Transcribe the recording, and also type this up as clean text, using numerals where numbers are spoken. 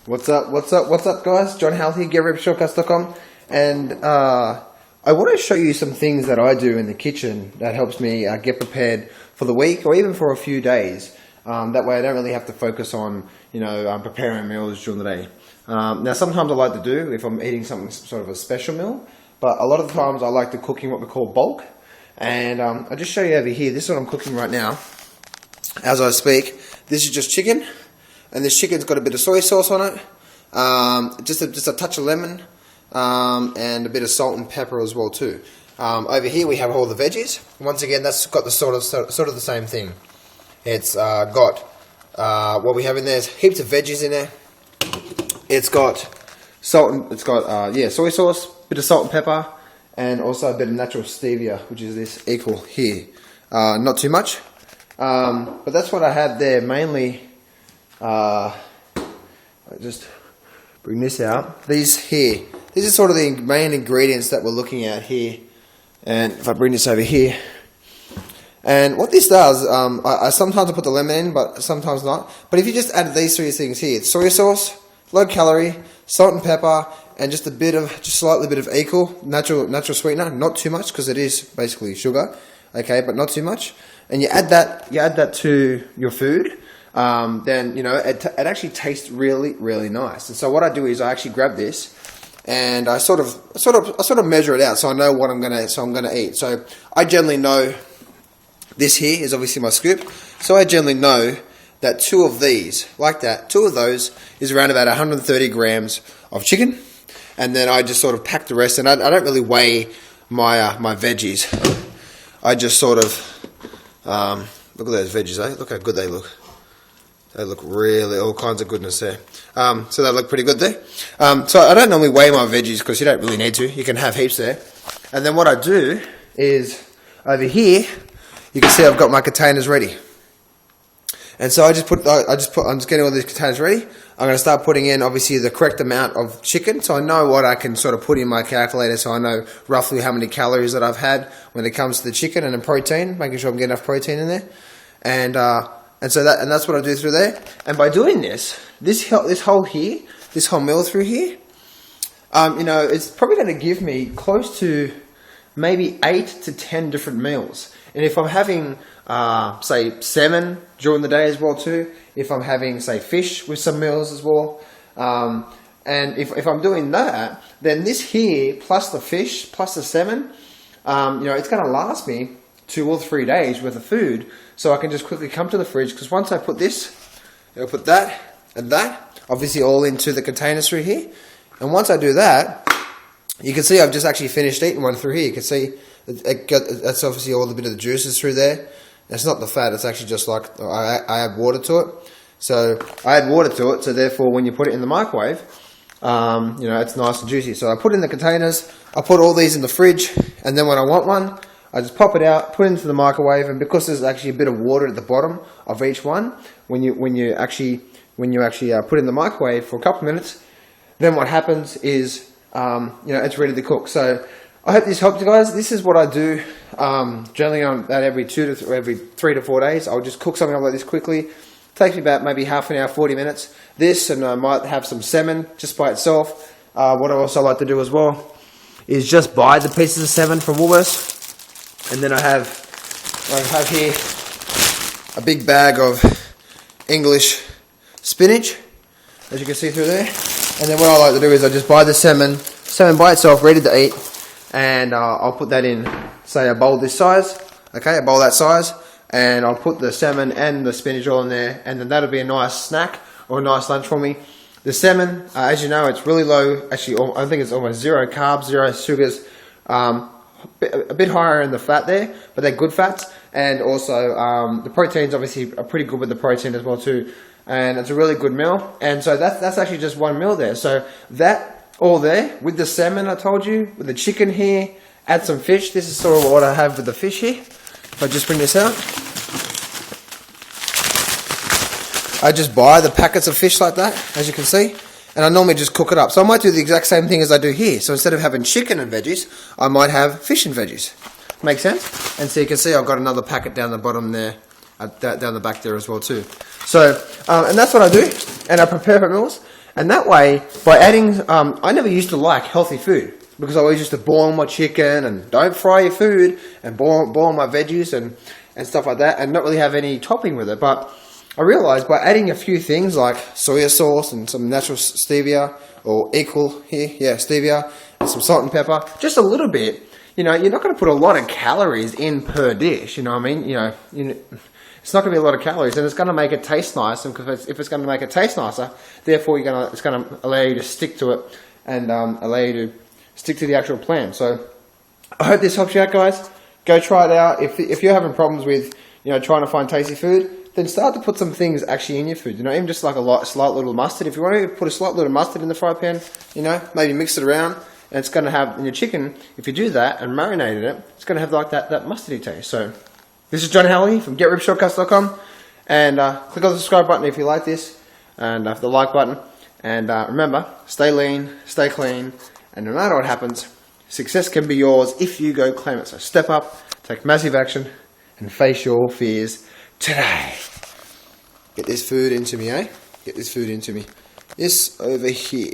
What's up, guys? John Howell here, GetRipShortcuts.com, and I want to show you some things that I do in the kitchen that helps me get prepared for the week or even for a few days. That way I don't really have to focus on, preparing meals during the day. Now, sometimes I like to do if I'm eating something sort of a special meal, but a lot of the times I like to cook in what we call bulk. And I'll just show you over here. This is what I'm cooking right now as I speak. This is just chicken. And this chicken's got a bit of soy sauce on it, just a touch of lemon, and a bit of salt and pepper as well too. Over here we have all the veggies. Once again, that's got the sort of the same thing. It's got what we have in there is heaps of veggies in there. It's got salt. Soy sauce, bit of salt and pepper, and also a bit of natural stevia, which is this equal here. Not too much, but that's what I have there mainly. I just bring this out. These are sort of the main ingredients that we're looking at here. And if I bring this over here, and what this does, I sometimes put the lemon in, but sometimes not. But if you just add these three things here, it's soy sauce, low calorie, salt and pepper, and just slightly bit of equal natural sweetener. Not too much because it is basically sugar, okay, but not too much. And you add that to your food. Then it actually tastes really nice. And so what I do is I actually grab this and I sort of measure it out so I know what I'm gonna eat. So I generally know this here is obviously my scoop. So I generally know that two of those is around about 130 grams of chicken, and then I just sort of pack the rest. And I don't really weigh my veggies. I just sort of look at those veggies, eh? Look how good they look. They look really, all kinds of goodness there. So they look pretty good there. So I don't normally weigh my veggies because you don't really need to. You can have heaps there. And then what I do is, over here, you can see I've got my containers ready. And so I'm just getting all these containers ready. I'm going to start putting in, obviously, the correct amount of chicken. So I know what I can sort of put in my calculator. So I know roughly how many calories that I've had when it comes to the chicken and the protein, making sure I'm getting enough protein in there. And that's what I do through there. And by doing this whole meal through here, it's probably going to give me close to maybe 8 to 10 different meals. And if I'm having, say, salmon during the day as well too, if I'm having, say, fish with some meals as well, and if I'm doing that, then this here plus the fish plus the salmon, it's going to last me 2 or 3 days worth of food. So I can just quickly come to the fridge, because once I put this, I'll put that and that, obviously all into the containers through here. And once I do that, you can see I've just actually finished eating one through here. You can see that's obviously all the bit of the juices through there. It's not the fat, it's actually just like I add water to it. So I add water to it, so therefore when you put it in the microwave, it's nice and juicy. So I put it in the containers, I put all these in the fridge, and then when I want one, I just pop it out, put it into the microwave, and because there's actually a bit of water at the bottom of each one, when you actually put it in the microwave for a couple of minutes, then what happens is it's ready to cook. So I hope this helped you guys. This is what I do generally on that every 3 to 4 days. I'll just cook something up like this quickly. It takes me about maybe half an hour, 40 minutes. This, and I might have some salmon just by itself. What I also like to do as well is just buy the pieces of salmon from Woolworths. And then I have here a big bag of English spinach, as you can see through there. And then what I like to do is I just buy the salmon by itself, ready to eat, and I'll put that in, say, a bowl this size, okay, a bowl that size, and I'll put the salmon and the spinach all in there, and then that'll be a nice snack or a nice lunch for me. The salmon, as you know, it's really low. Actually, I think it's almost 0 carbs, 0 sugars. A bit higher in the fat there, but they're good fats, and also the proteins obviously are pretty good with the protein as well too, and it's a really good meal. And so that's actually just one meal there. So that all there with the salmon I told you, with the chicken here, add some fish. This is sort of what I have with the fish here. If I just bring this out, I just buy the packets of fish like that, as you can see. And I normally just cook it up. So I might do the exact same thing as I do here. So instead of having chicken and veggies, I might have fish and veggies. Make sense? And so you can see I've got another packet down the bottom there, down the back there as well too. So, and that's what I do. And I prepare for meals. And that way, by adding, I never used to like healthy food because I always used to boil my chicken and don't fry your food and boil my veggies and stuff like that and not really have any topping with it. But I realized by adding a few things like soya sauce and some natural stevia or equal here, yeah, stevia and some salt and pepper, just a little bit, you know, you're not going to put a lot of calories in per dish, you know what I mean? You know, it's not going to be a lot of calories, and it's going to make it taste nice. And if it's going to make it taste nicer, therefore it's going to allow you to stick to it and allow you to stick to the actual plan. So I hope this helps you out, guys. Go try it out. If you're having problems with, you know, trying to find tasty food, then start to put some things actually in your food. You know, even just like a slight little mustard. If you want to put a slight little mustard in the fry pan, you know, maybe mix it around, and it's going to have in your chicken. If you do that and marinated it, it's going to have like that mustardy taste. So. This is John Halley from GetRipShortcuts.com, and click on the subscribe button if you like this, and the like button, and remember, stay lean, stay clean, and no matter what happens, success can be yours if you go claim it. So step up, take massive action, and face your fears today. Get this food into me, eh? Get this food into me. This over here.